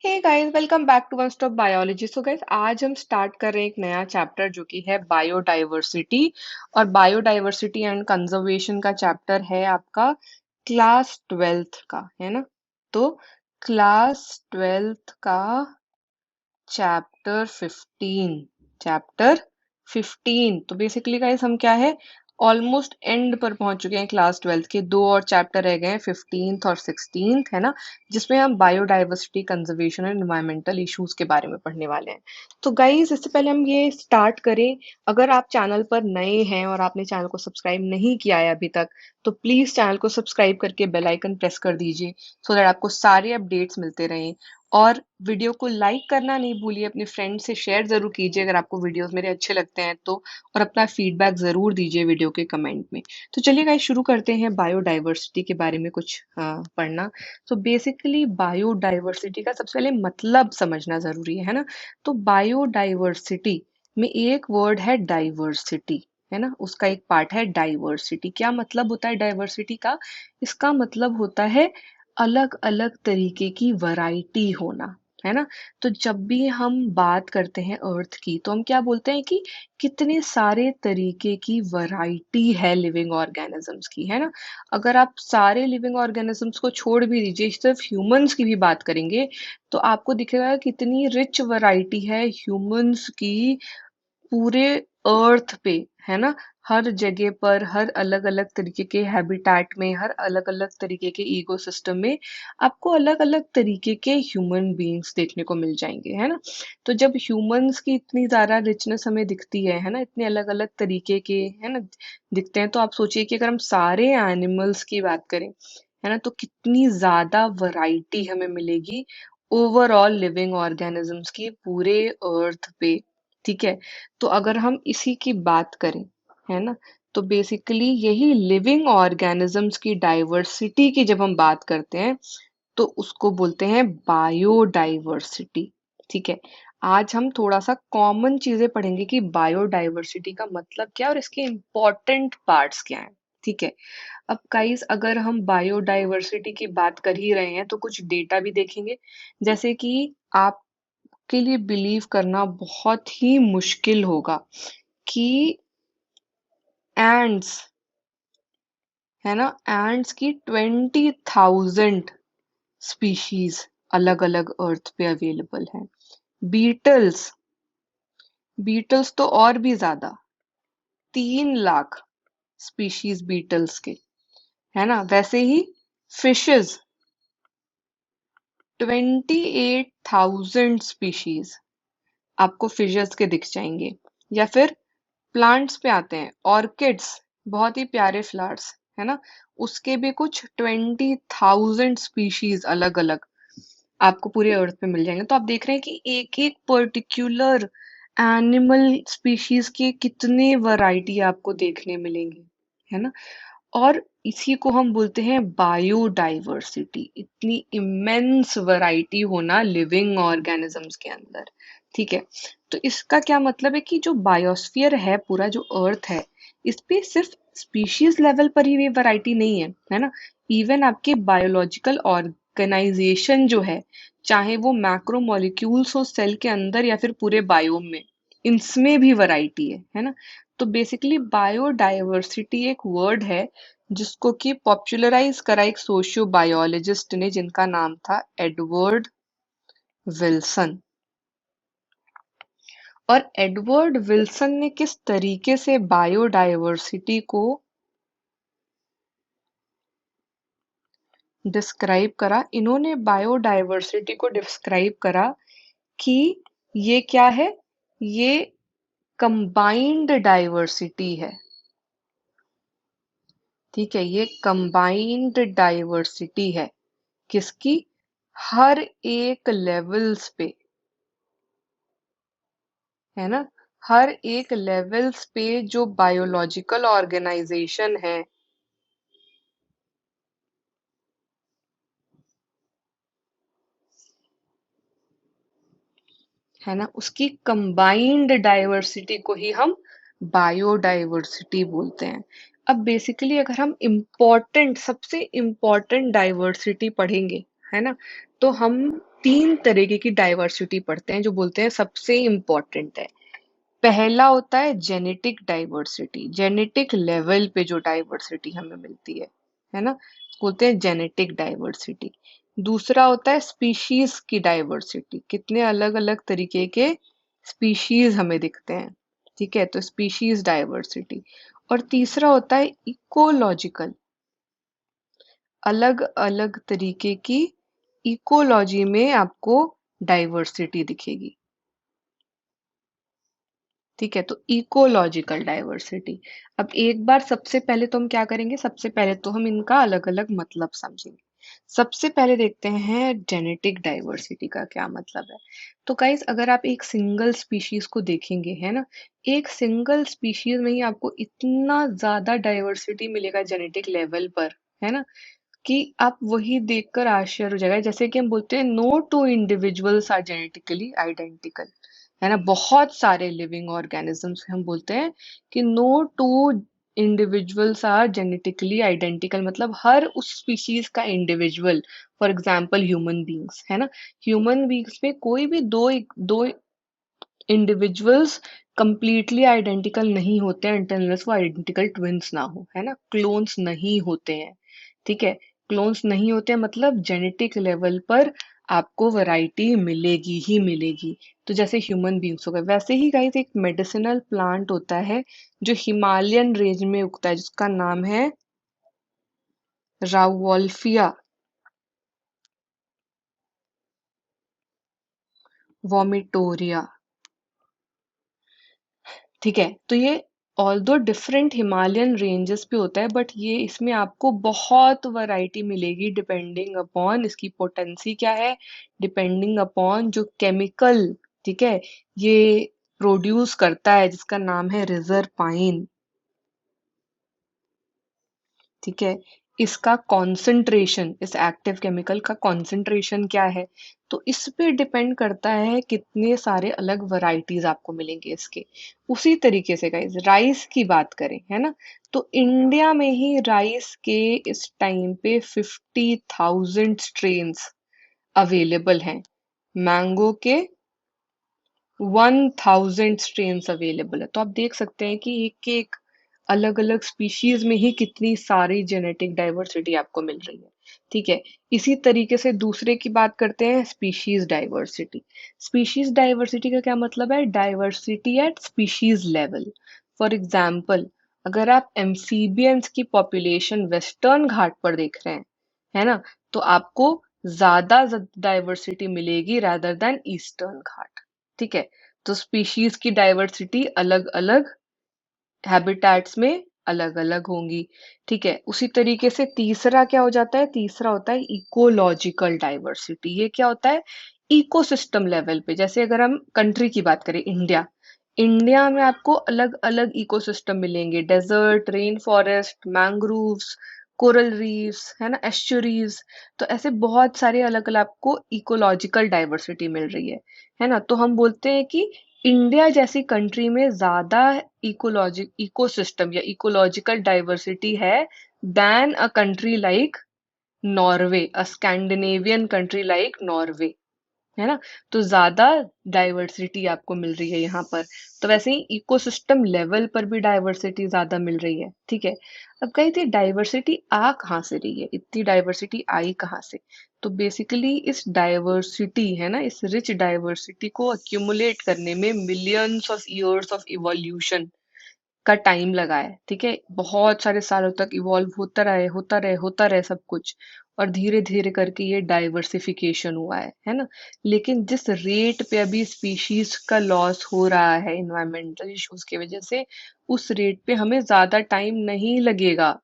Hey guys, welcome back to one stop biology. So guys, आज हम start कर रहे हैं एक नया चैप्टर जो कि है बायोडाइवर्सिटी। और बायोडाइवर्सिटी एंड कंजर्वेशन का चैप्टर है आपका क्लास ट्वेल्थ का, है ना। तो क्लास ट्वेल्थ का चैप्टर 15। तो बेसिकली गाइस हम क्या है, ऑलमोस्ट एंड पर पहुंच चुके हैं। क्लास ट्वेल्थ के दो और चैप्टर रह गए हैं, 15th और 16th, है ना। जिसमें हम biodiversity, conservation and environmental issues के बारे में पढ़ने वाले हैं। तो गाइस, इससे पहले हम ये स्टार्ट करें, अगर आप चैनल पर नए हैं और आपने चैनल को सब्सक्राइब नहीं किया है अभी तक, तो प्लीज चैनल को सब्सक्राइब करके बेल आइकन प्रेस कर दीजिए, सो दैट आपको सारे अपडेट्स मिलते रहें। और वीडियो को लाइक करना नहीं भूलिए, अपने फ्रेंड से शेयर जरूर कीजिए अगर आपको वीडियोस मेरे अच्छे लगते हैं तो। और अपना फीडबैक जरूर दीजिए वीडियो के कमेंट में। तो चलिए गाइस, शुरू करते हैं बायोडाइवर्सिटी के बारे में कुछ पढ़ना। तो बेसिकली बायोडाइवर्सिटी का सबसे पहले मतलब समझना जरूरी है ना। तो बायोडाइवर्सिटी में एक वर्ड है डाइवर्सिटी, है ना। उसका एक पार्ट है डाइवर्सिटी। क्या मतलब होता है डाइवर्सिटी का? इसका मतलब होता है अलग अलग तरीके की वैरायटी होना, है ना। तो जब भी हम बात करते हैं अर्थ की, तो हम क्या बोलते हैं कि कितने सारे तरीके की वैरायटी है लिविंग ऑर्गेनिजम्स की, है ना। अगर आप सारे लिविंग ऑर्गेनिजम्स को छोड़ भी दीजिए, सिर्फ ह्यूमंस की भी बात करेंगे, तो आपको दिखेगा कितनी रिच वैरायटी है ह्यूमंस की पूरे अर्थ पे, है ना। हर जगह पर, हर अलग अलग तरीके के हैबिटेट में, हर अलग अलग तरीके के इकोसिस्टम में आपको अलग अलग तरीके के ह्यूमन बीइंग्स देखने को मिल जाएंगे, है ना। तो जब ह्यूमंस की इतनी ज्यादा रिचनेस हमें दिखती है ना, इतने अलग अलग तरीके के, है ना, दिखते हैं, तो आप सोचिए कि अगर हम सारे एनिमल्स की बात करें, है ना, तो कितनी ज्यादा वैरायटी हमें मिलेगी ओवरऑल लिविंग ऑर्गेनिजम्स की पूरे अर्थ पे। ठीक है। तो अगर हम इसी की बात करें, है ना, तो बेसिकली यही लिविंग ऑर्गेनिजम्स की डाइवर्सिटी की जब हम बात करते हैं, तो उसको बोलते हैं बायोडाइवर्सिटी। ठीक है। आज हम थोड़ा सा कॉमन चीजें पढ़ेंगे कि बायोडाइवर्सिटी का मतलब क्या है और इसके इम्पोर्टेंट पार्ट्स क्या हैं। ठीक है। अब गाइस, अगर हम बायोडाइवर्सिटी की बात कर ही रहे हैं, तो कुछ डेटा भी देखेंगे। जैसे कि आप के लिए बिलीव करना बहुत ही मुश्किल होगा कि एंड्स, है ना, एंड्स की 20,000 स्पीशीज अलग अलग अर्थ पे अवेलेबल हैं। बीटल्स, बीटल्स तो और भी ज्यादा, 3 लाख स्पीशीज बीटल्स के, है ना। वैसे ही फिशेस, 28,000 स्पीशीज आपको फिशेस के दिख जाएंगे। या फिर प्लांट्स पे आते हैं, ऑर्किड्स, बहुत ही प्यारे फ्लावर्स, है ना, उसके भी कुछ 20,000 स्पीशीज अलग अलग आपको पूरे अर्थ पे मिल जाएंगे। तो आप देख रहे हैं कि एक एक पर्टिकुलर एनिमल स्पीशीज के कितने वैरायटी आपको देखने मिलेंगे, है ना। और इसी को हम बोलते हैं बायोडाइवर्सिटी, इतनी इमेंस वैरायटी होना लिविंग ऑर्गेनिजम्स के अंदर। ठीक है। तो इसका क्या मतलब है कि जो बायोस्फीयर है, पूरा जो अर्थ है, इस पे सिर्फ स्पीशीज लेवल पर ही ये वैरायटी नहीं है ना। इवन आपके बायोलॉजिकल ऑर्गेनाइजेशन जो है, चाहे वो मैक्रो मॉलिक्यूल्स हो सेल के अंदर या फिर पूरे बायोम में, इनमें भी वैरायटी है ना। तो बेसिकली बायोडाइवर्सिटी एक वर्ड है जिसको कि पॉपुलराइज करा एक सोशियो बायोलॉजिस्ट ने, जिनका नाम था एडवर्ड विल्सन। और एडवर्ड विल्सन ने किस तरीके से बायोडाइवर्सिटी को डिस्क्राइब करा, इन्होंने बायोडाइवर्सिटी को डिस्क्राइब करा कि ये क्या है, ये कंबाइंड डाइवर्सिटी है। ठीक है, ये कंबाइंड डाइवर्सिटी है। किसकी? हर एक लेवल्स पे, है ना। हर एक लेवल्स पे जो बायोलॉजिकल ऑर्गेनाइजेशन है ना, उसकी कंबाइंड डाइवर्सिटी को ही हम बायोडाइवर्सिटी बोलते हैं। अब बेसिकली अगर हम इम्पोर्टेंट, सबसे इम्पोर्टेंट डाइवर्सिटी पढ़ेंगे, है ना। तो हम तीन तरीके की डाइवर्सिटी पढ़ते हैं जो बोलते हैं सबसे इम्पोर्टेंट है। पहला होता है जेनेटिक डाइवर्सिटी, जेनेटिक लेवल पे जो डाइवर्सिटी हमें मिलती है ना, बोलते हैं जेनेटिक डाइवर्सिटी। दूसरा होता है स्पीशीज की डाइवर्सिटी, कितने अलग अलग तरीके के स्पीशीज हमें दिखते हैं, ठीक है, तो स्पीशीज डाइवर्सिटी। और तीसरा होता है इकोलॉजिकल, अलग अलग तरीके की इकोलॉजी में आपको डाइवर्सिटी दिखेगी, ठीक है, तो इकोलॉजिकल डाइवर्सिटी। अब एक बार सबसे पहले तो हम क्या करेंगे, सबसे पहले तो हम इनका अलग अलग मतलब समझेंगे। सबसे पहले देखते हैं जेनेटिक डाइवर्सिटी का क्या मतलब है। तो गाइस अगर आप एक सिंगल स्पीशीज को देखेंगे, है ना, एक सिंगल स्पीशीज में ही आपको इतना ज्यादा डाइवर्सिटी मिलेगा जेनेटिक लेवल पर, है ना, कि आप वही देखकर आश्चर्य हो जाएगा। जैसे कि हम बोलते हैं no two individuals are genetically identical, है ना, बहुत सारे लिविंग ऑर्गेनिजम्स हम बोलते हैं कि no two individuals are genetically identical, मतलब हर उस स्पीशीज का individual, for example human beings, है ना, ह्यूमन बींग्स में कोई भी दो इंडिविजुअल्स कंप्लीटली आइडेंटिकल नहीं होते हैं until unless वो आइडेंटिकल ट्विंस ना हो, है ना, क्लोन्स नहीं होते हैं, ठीक है, क्लोन्स नहीं होते हैं मतलब जेनेटिक लेवल पर आपको वैरायटी मिलेगी ही मिलेगी। तो जैसे ह्यूमन बींग्स हो गए, वैसे ही गाइस एक मेडिसिनल प्लांट होता है जो हिमालयन रेंज में उगता है जिसका नाम है रावोल्फिया वोमिटोरिया, ठीक है, तो ये ऑल्दो डिफरेंट हिमालयन रेंजेस पे होता है बट ये इसमें आपको बहुत वैरायटी मिलेगी डिपेंडिंग अपॉन इसकी पोटेंसी क्या है, डिपेंडिंग अपॉन जो केमिकल, ठीक है, ये प्रोड्यूस करता है जिसका नाम है रिजर पाइन, ठीक है, इसका कॉन्सेंट्रेशन, इस एक्टिव केमिकल का कॉन्सेंट्रेशन क्या है, तो इस पे डिपेंड करता है कितने सारे अलग वैरायटीज आपको मिलेंगे इसके। उसी तरीके से गाइस राइस की बात करें, है ना, तो इंडिया में ही राइस के इस टाइम पे 50,000 स्ट्रेन्स अवेलेबल हैं, मैंगो के 1000 स्ट्रेन्स अवेलेबल है। तो आप देख सकते हैं कि एक एक अलग अलग स्पीशीज में ही कितनी सारी जेनेटिक डाइवर्सिटी आपको मिल रही है, ठीक है। इसी तरीके से दूसरे की बात करते हैं स्पीशीज डाइवर्सिटी। स्पीशीज डाइवर्सिटी का क्या मतलब है, diversity eight species level. For example अगर आप एम्फीबियंस की पॉपुलेशन वेस्टर्न घाट पर देख रहे हैं, है ना, तो आपको ज्यादा डाइवर्सिटी मिलेगी रादर देन ईस्टर्न घाट, ठीक है। तो स्पीशीज की डाइवर्सिटी अलग अलग हैबिटेट्स में अलग अलग होंगी, ठीक है। उसी तरीके से तीसरा क्या हो जाता है, तीसरा होता है इकोलॉजिकल डाइवर्सिटी। ये क्या होता है, इकोसिस्टम लेवल पे, जैसे अगर हम कंट्री की बात करें इंडिया, इंडिया में आपको अलग अलग इकोसिस्टम मिलेंगे, desert, rain forest, mangroves, coral reefs, है ना, एस्चुरीज। तो ऐसे बहुत सारे अलग अलग आपको इकोलॉजिकल डाइवर्सिटी मिल रही है ना। तो हम बोलते हैं कि इंडिया जैसी कंट्री में ज्यादा इकोसिस्टम या इकोलॉजिकल डाइवर्सिटी है than a country like Norway, a Scandinavian country like Norway, है ना। तो ज्यादा डाइवर्सिटी आपको मिल रही है यहाँ पर। तो वैसे ही इकोसिस्टम लेवल पर भी डाइवर्सिटी ज्यादा मिल रही है, ठीक है। अब कही थी डाइवर्सिटी आ कहाँ से रही है, इतनी डाइवर्सिटी आई कहाँ से। तो बेसिकली इस डाइवर्सिटी, है ना, इस रिच डाइवर्सिटी को अक्यूमुलेट करने में millions of years of evolution का टाइम लगा है, ठीक है, बहुत सारे सालों तक इवॉल्व होता रहे सब कुछ, और धीरे धीरे करके ये डाइवर्सिफिकेशन हुआ है ना। लेकिन जिस रेट पे अभी स्पीशीज का लॉस हो रहा है इन्वायरमेंटल इश्यूज की वजह से, उस रेट पे हमें ज्यादा टाइम नहीं लगेगा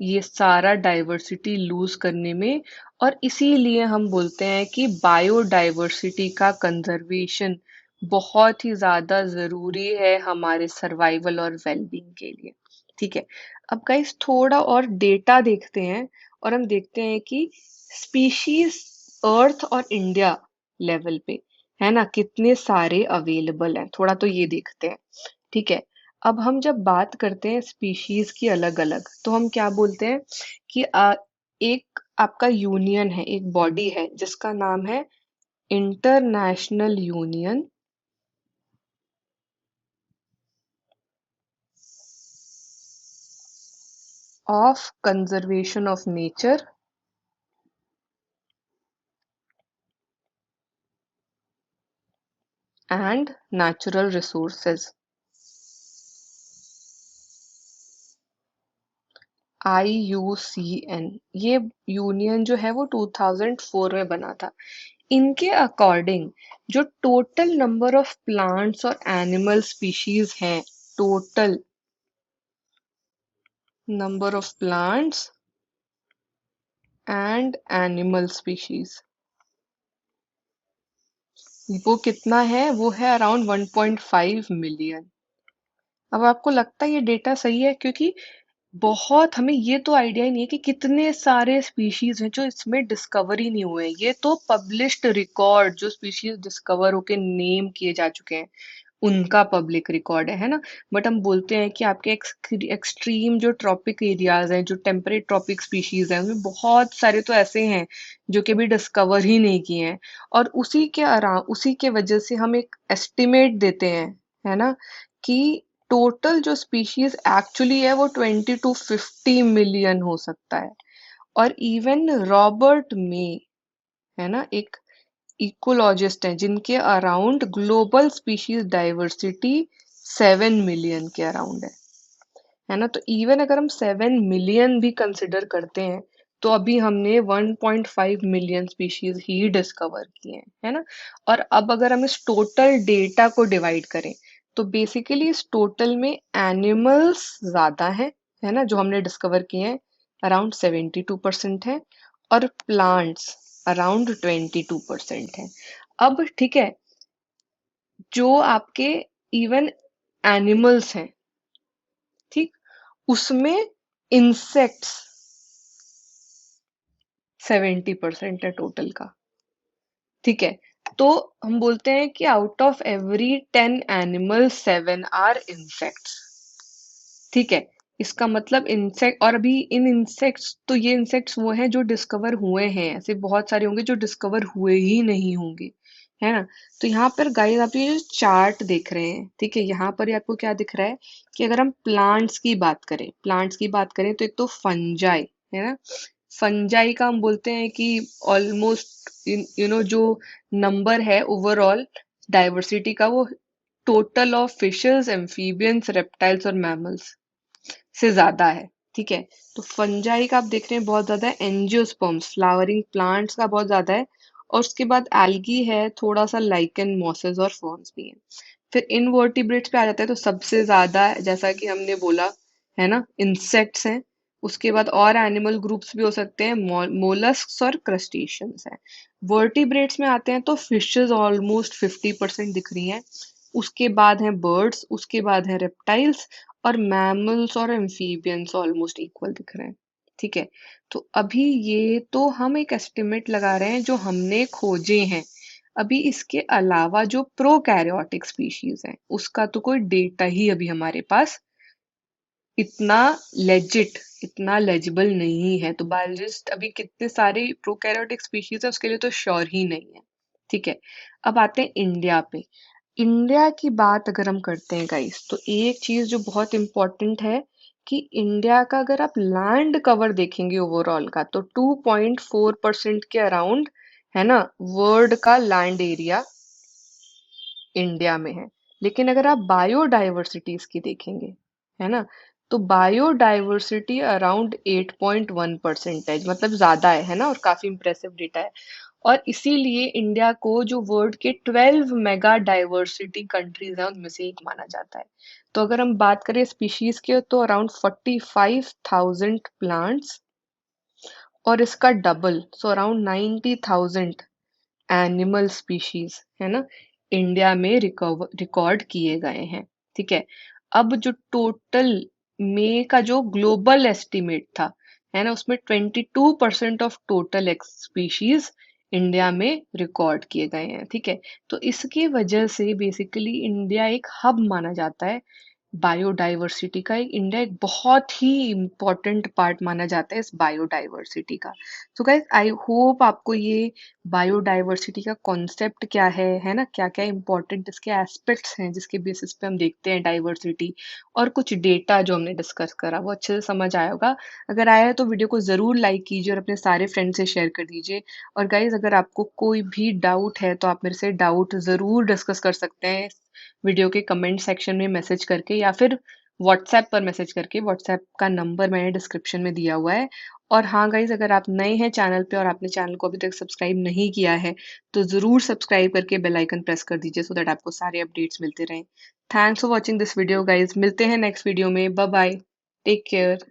ये सारा डाइवर्सिटी लूज करने में। और इसीलिए हम बोलते हैं कि बायोडाइवर्सिटी का कंजर्वेशन बहुत ही ज्यादा जरूरी है हमारे सर्वाइवल और वेलबींग के लिए, ठीक है। अब गाइस थोड़ा और डेटा देखते हैं और हम देखते हैं कि स्पीशीज अर्थ और इंडिया लेवल पे, है ना, कितने सारे अवेलेबल हैं, थोड़ा तो ये देखते हैं, ठीक है। अब हम जब बात करते हैं स्पीशीज की अलग अलग, तो हम क्या बोलते हैं कि एक आपका यूनियन है, एक बॉडी है जिसका नाम है international union of conservation of nature and natural resources, IUCN। ये यूनियन जो है वो 2004 में बना था। इनके अकॉर्डिंग जो टोटल नंबर ऑफ प्लांट्स और एनिमल स्पीशीज हैं, total number of plants and animal species, वो कितना है? वो है अराउंड 1.5 मिलियन। अब आपको लगता है ये डेटा सही है? क्योंकि बहुत हमें ये तो आइडिया ही नहीं है कि कितने सारे स्पीशीज हैं जो इसमें डिस्कवर ही नहीं हुए हैं। ये तो पब्लिश्ड रिकॉर्ड, जो स्पीशीज डिस्कवर होके नेम किए जा चुके हैं, उनका पब्लिक रिकॉर्ड है ना। बट हम बोलते हैं कि आपके एक्सट्रीम जो ट्रॉपिक एरियाज हैं, जो टेम्परेट ट्रॉपिक स्पीशीज हैं, उनमें बहुत सारे तो ऐसे हैं जो कि अभी डिस्कवर ही नहीं किए हैं। और उसी के वजह से हम एक एस्टिमेट देते हैं, है ना, कि टोटल जो स्पीशीज एक्चुअली है वो 20 to 50 मिलियन हो सकता है। और इवन रॉबर्ट मे, है ना, एक इकोलॉजिस्ट हैं जिनके around global species diversity 7 million के अराउंड है ना। तो इवन अगर हम 7 मिलियन भी कंसिडर करते हैं तो अभी हमने 1.5 मिलियन स्पीशीज ही डिस्कवर किए हैं, है ना। और अब अगर हम इस टोटल डेटा को डिवाइड करें तो बेसिकली इस टोटल में एनिमल्स ज्यादा हैं, है ना, जो हमने डिस्कवर किए हैं अराउंड 72% है, और प्लांट्स अराउंड 22% है। अब ठीक है, जो आपके इवन एनिमल्स हैं, ठीक, उसमें इंसेक्ट्स 70% है टोटल का। ठीक है, तो हम बोलते हैं कि out of every 10 animal 7 are insects. ठीक है, इसका मतलब इंसेक्ट, और अभी इन इंसेक्ट्स, तो ये इंसेक्ट्स वो हैं जो डिस्कवर हुए हैं, ऐसे बहुत सारे होंगे जो डिस्कवर हुए ही नहीं होंगे, है ना। तो यहाँ पर गाइस आप ये जो चार्ट देख रहे हैं, ठीक है, यहाँ पर ये आपको क्या दिख रहा है कि अगर हम प्लांट्स की बात करें तो एक तो फंजाई, है ना। फंजाई का हम बोलते हैं कि ऑलमोस्ट जो नंबर है ओवरऑल डाइवर्सिटी का, वो total of fishes, amphibians, reptiles और मैमल्स से ज्यादा है। ठीक है, तो फंजाई का आप देख रहे हैं बहुत ज्यादा है, एंजियोस्पर्म्स फ्लावरिंग प्लांट्स का बहुत ज्यादा है, और उसके बाद एल्गी है, थोड़ा सा लाइकन, मॉसेस और फर्न्स भी है। फिर इनवर्टिब्रेट्स पे आ जाता है तो सबसे ज्यादा है, जैसा कि हमने बोला, है ना, इंसेक्ट्स हैं। उसके बाद और एनिमल ग्रुप्स भी हो सकते हैं, मोलस्क्स और क्रस्टेशियंस हैं। वर्टिब्रेट्स में आते हैं तो फिशेस ऑलमोस्ट 50% दिख रही हैं। उसके बाद हैं बर्ड्स, उसके बाद है रेप्टाइल्स, और मैमल्स और एम्फीबियंस ऑलमोस्ट इक्वल दिख रहे हैं। ठीक है, तो अभी ये तो हम एक एस्टिमेट लगा रहे हैं जो हमने खोजे हैं। अभी इसके अलावा जो प्रोकैरियोटिक स्पीशीज हैं उसका तो कोई डेटा ही अभी हमारे पास इतना लेजिट, इतना लेजिबल नहीं है। तो बायोलॉजिस्ट अभी कितने सारे प्रोकैरियोटिक स्पीशीज है उसके लिए तो श्योर ही नहीं है। ठीक है, अब आते हैं इंडिया पे। इंडिया की बात अगर हम करते हैं गाइस, तो एक चीज जो बहुत इंपॉर्टेंट है कि इंडिया का अगर आप लैंड कवर देखेंगे ओवरऑल का, तो 2.4% के अराउंड, है ना, वर्ल्ड का लैंड एरिया इंडिया में है। लेकिन अगर आप बायोडाइवर्सिटीज की देखेंगे, है ना, तो बायोडाइवर्सिटी अराउंड 8.1% है, मतलब ज्यादा है ना, और काफी इंप्रेसिव डेटा है। और इसीलिए इंडिया को जो वर्ल्ड के 12 मेगा डाइवर्सिटी कंट्रीज हैं उनमें से एक माना जाता है। तो अगर हम बात करें स्पीशीज की तो अराउंड 45,000 प्लांट्स, और इसका double, so around 90,000 animal species, है ना, इंडिया में रिकॉर्ड किए गए हैं। ठीक है, अब जो टोटल में का जो ग्लोबल एस्टिमेट था, है ना, उसमें 22% ऑफ टोटल स्पीशीज इंडिया में रिकॉर्ड किए गए हैं। ठीक है, तो इसकी वजह से बेसिकली इंडिया एक हब माना जाता है बायोडाइवर्सिटी का इंडिया एक बहुत ही इम्पोर्टेंट पार्ट माना जाता है इस बायोडाइवर्सिटी का। सो गाइस आई होप आपको ये बायोडाइवर्सिटी का कॉन्सेप्ट क्या है ना, क्या क्या इंपॉर्टेंट इसके एस्पेक्ट्स हैं जिसके बेसिस पे हम देखते हैं डाइवर्सिटी, और कुछ डेटा जो हमने डिस्कस करा वो अच्छे से समझ आया होगा। अगर आया है तो वीडियो को ज़रूर लाइक कीजिए और अपने सारे फ्रेंड से शेयर कर दीजिए। और गाइज अगर आपको कोई भी डाउट है तो आप मेरे से डाउट ज़रूर डिस्कस कर सकते हैं वीडियो के कमेंट सेक्शन में मैसेज करके, या फिर व्हाट्सएप पर मैसेज करके। व्हाट्सएप का नंबर मैंने डिस्क्रिप्शन में दिया हुआ है। और हाँ गाइज, अगर आप नए हैं चैनल पे और आपने चैनल को अभी तक सब्सक्राइब नहीं किया है तो ज़रूर सब्सक्राइब करके बेल आइकन प्रेस कर दीजिए सो दैट आपको सारे अपडेट्स मिलते रहें। Thanks for watching this video guys, मिलते हैं नेक्स्ट वीडियो में। Bye bye, take care.